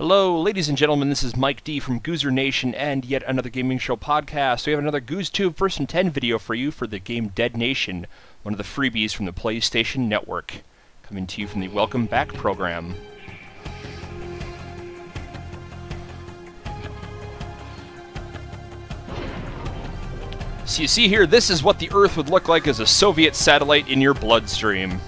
Hello, ladies and gentlemen, this is Mike D from GoozerNation and yet another gaming show podcast. We have another GoozTube First and 10 video for you for the game Dead Nation, one of the freebies from the PlayStation Network, coming to you from the Welcome Back program. So you see here, this is what the Earth would look like as a Soviet satellite in your bloodstream.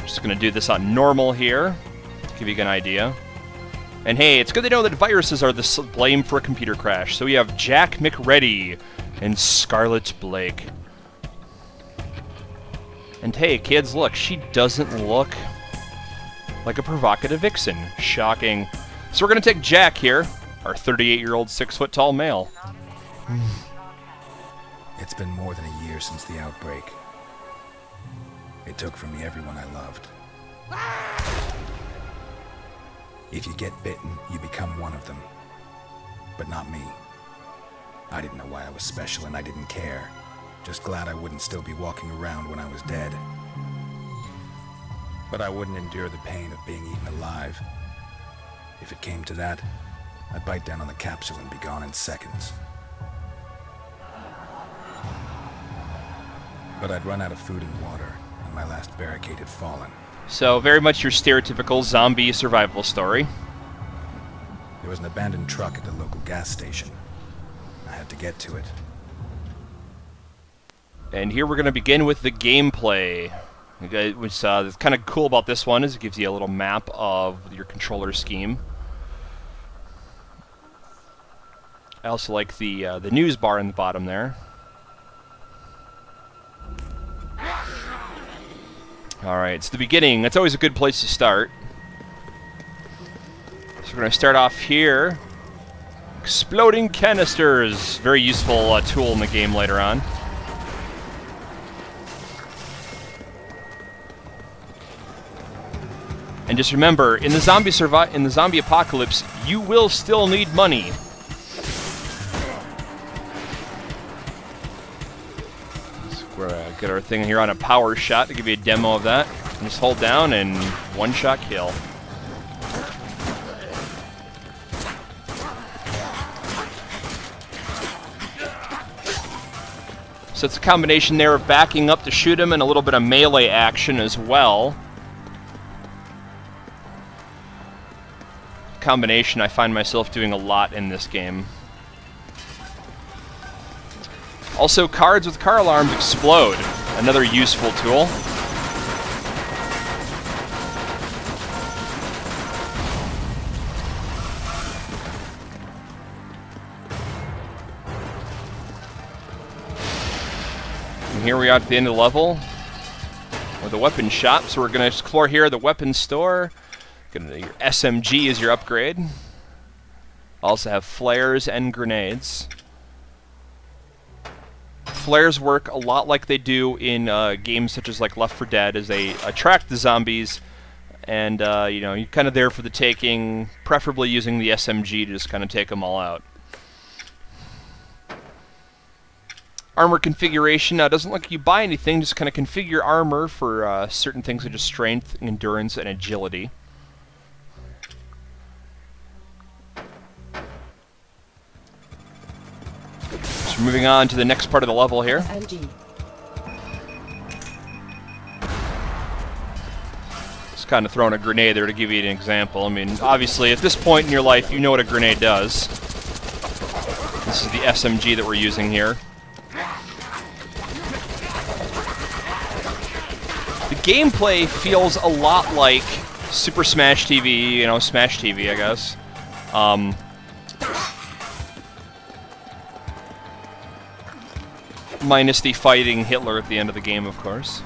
Just going to do this on normal here, to give you an idea. And hey, it's good to know that viruses are the blame for a computer crash. So we have Jack McReady and Scarlet Blake. And hey, kids, look, she doesn't look like a provocative vixen. Shocking. So we're going to take Jack here, our 38-year-old 6-foot-tall male. It's been more than a year since the outbreak. It took from me everyone I loved. If you get bitten, you become one of them. But not me. I didn't know why I was special and I didn't care. Just glad I wouldn't still be walking around when I was dead. But I wouldn't endure the pain of being eaten alive. If it came to that, I'd bite down on the capsule and be gone in seconds. But I'd run out of food and water. My last barricade had fallen. So, very much your stereotypical zombie survival story. There was an abandoned truck at the local gas station. I had to get to it. And here we're going to begin with the gameplay. What's kind of cool about this one is it gives you a little map of your controller scheme. I also like the news bar in the bottom there. Alright, it's the beginning. That's always a good place to start. So we're going to start off here. Exploding canisters. Very useful tool in the game later on. And just remember, in the zombie apocalypse, you will still need money. Get our thing here on a power shot to give you a demo of that. Just hold down and one-shot kill. So it's a combination there of backing up to shoot him and a little bit of melee action as well. Combination I find myself doing a lot in this game. Also, cards with car alarms explode. Another useful tool. And here we are at the end of the level with a weapon shop. So we're going to explore here the weapons store. Your SMG is your upgrade. Also have flares and grenades. Flares work a lot like they do in games such as like Left 4 Dead, as they attract the zombies, and you know, you're kind of there for the taking, preferably using the SMG to just kind of take them all out. Armor configuration doesn't look like you buy anything, just kind of configure armor for certain things such as strength, endurance, and agility. So moving on to the next part of the level here. Just kind of throwing a grenade there to give you an example. I mean, obviously, at this point in your life, you know what a grenade does. This is the SMG that we're using here. The gameplay feels a lot like Super Smash TV, you know, Smash TV, I guess. Minus the fighting Hitler at the end of the game, of course.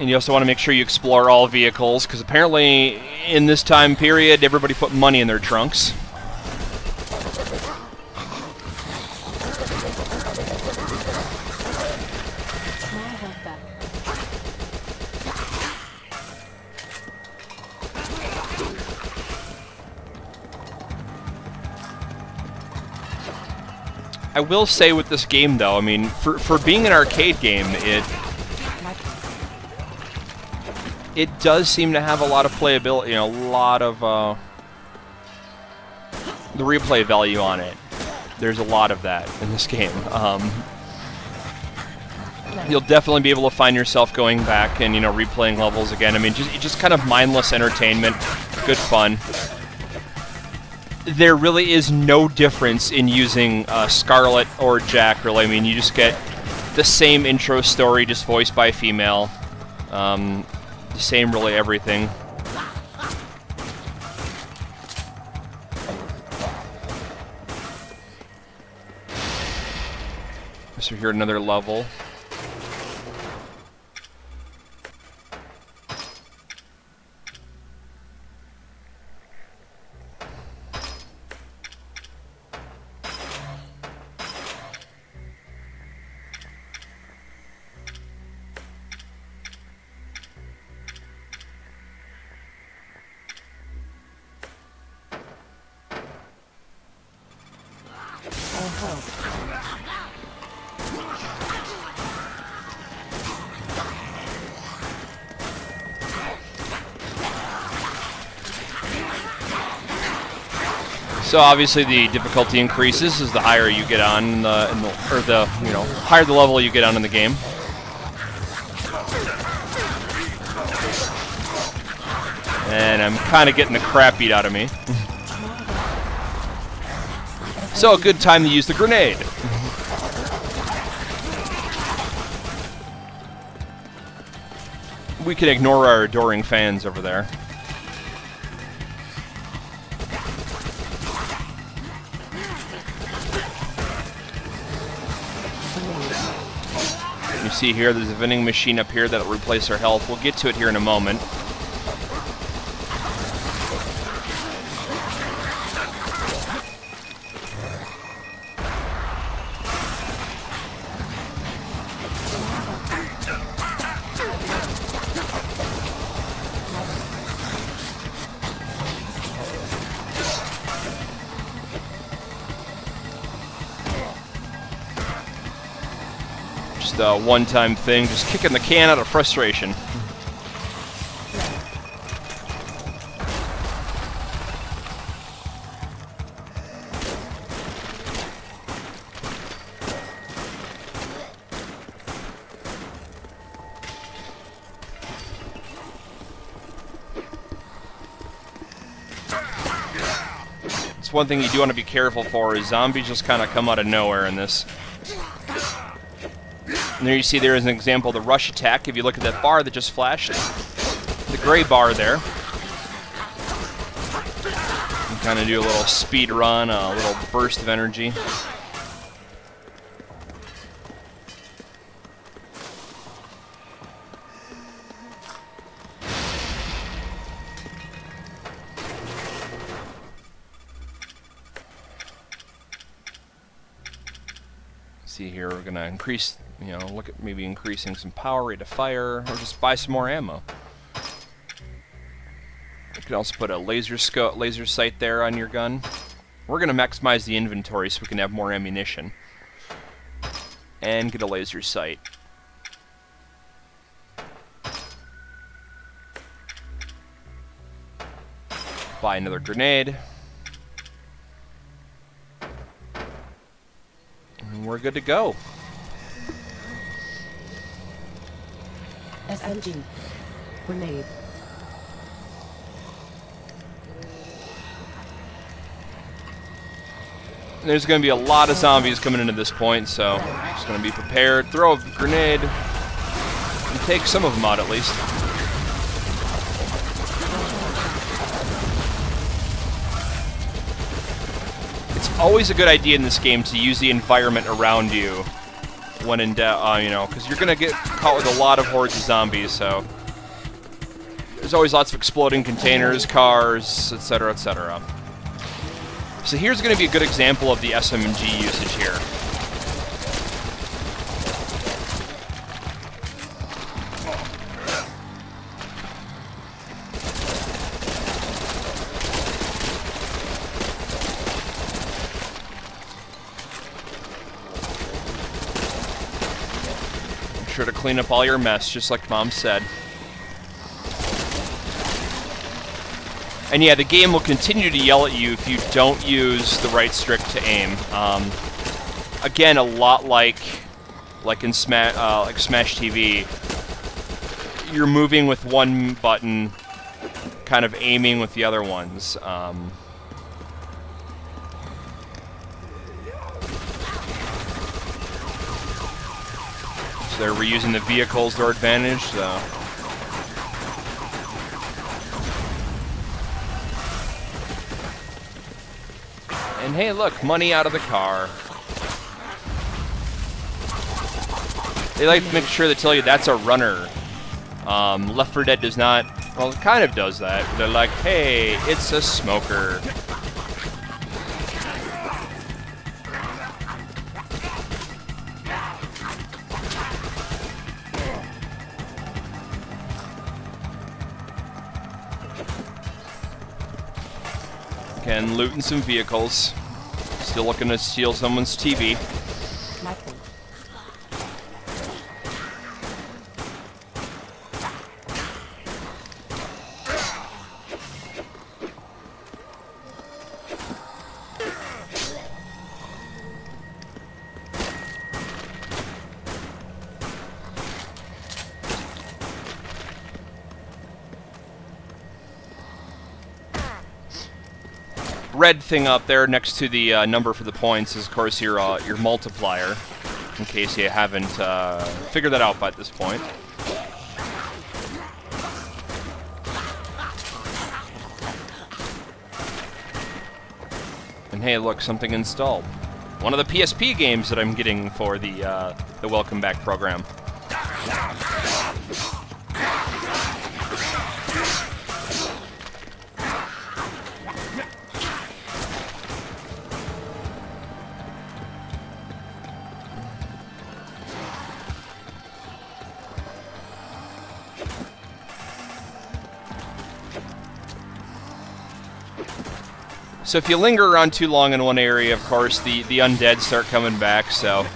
And you also want to make sure you explore all vehicles, because apparently in this time period, everybody put money in their trunks. I will say with this game, though, I mean, for being an arcade game, it does seem to have a lot of playability, you know, a lot of the replay value on it. There's a lot of that in this game. You'll definitely be able to find yourself going back and, you know, replaying levels again. I mean, just kind of mindless entertainment, good fun. There really is no difference in using Scarlet or Jack, really. I mean, you just get the same intro story, just voiced by a female. The same, really, everything. So here, another level. So obviously the difficulty increases as the higher you get on you know, higher the level you get on in the game. And I'm kind of getting the crap beat out of me. So a good time to use the grenade. We can ignore our adoring fans over there. You see here, there's a vending machine up here that'll replace our health. We'll get to it here in a moment. Just a one-time thing, just kicking the can out of frustration. It's one thing you do want to be careful for is zombies just kind of come out of nowhere in this. And there you see there is an example of the rush attack. If you look at that bar that just flashed, the gray bar there. You kind of do a little speed run, a little burst of energy. See here, we're gonna increase, you know, look at maybe increasing some power, rate of fire, or just buy some more ammo. You can also put a laser sight there on your gun. We're gonna maximize the inventory so we can have more ammunition. And get a laser sight. Buy another grenade. We're good to go. SMG. Grenade. There's going to be a lot of zombies coming into this point, so just going to be prepared. Throw a grenade and take some of them out at least. It's always a good idea in this game to use the environment around you when in doubt, you know, because you're going to get caught with a lot of hordes of zombies, so there's always lots of exploding containers, cars, etc., etc. So here's going to be a good example of the SMG usage here. sure to clean up all your mess, just like Mom said. And yeah, the game will continue to yell at you if you don't use the right stick to aim. Again, a lot like in Smash TV, you're moving with one button, kind of aiming with the other ones. So they're reusing the vehicles to their advantage. So. And hey, look, money out of the car. They like to make sure they tell you that's a runner. Left 4 Dead does not, well, it kind of does that. They're like, hey, it's a smoker. Again, looting some vehicles. Still looking to steal someone's TV. Nothing. Red thing up there next to the number for the points is, of course, your multiplier, in case you haven't figured that out by this point. And hey, look, something installed. One of the PSP games that I'm getting for the Welcome Back program. So if you linger around too long in one area, of course, the undead start coming back, so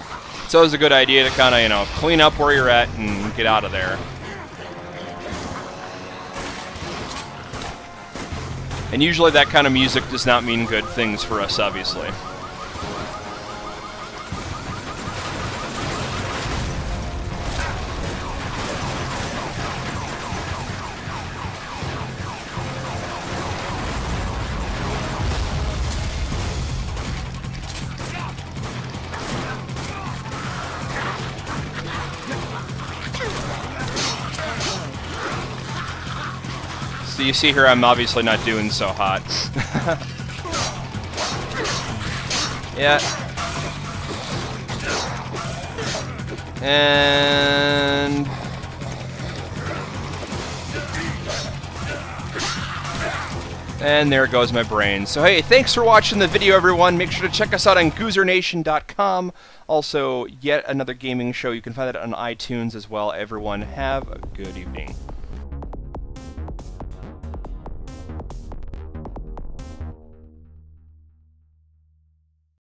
it's always a good idea to kind of, you know, clean up where you're at and get out of there. And usually that kind of music does not mean good things for us, obviously. So you see here, I'm obviously not doing so hot. Yeah. And there goes my brain. So hey, thanks for watching the video, everyone. Make sure to check us out on GoozerNation.com. Also, yet another gaming show. You can find that on iTunes as well. Everyone, have a good evening.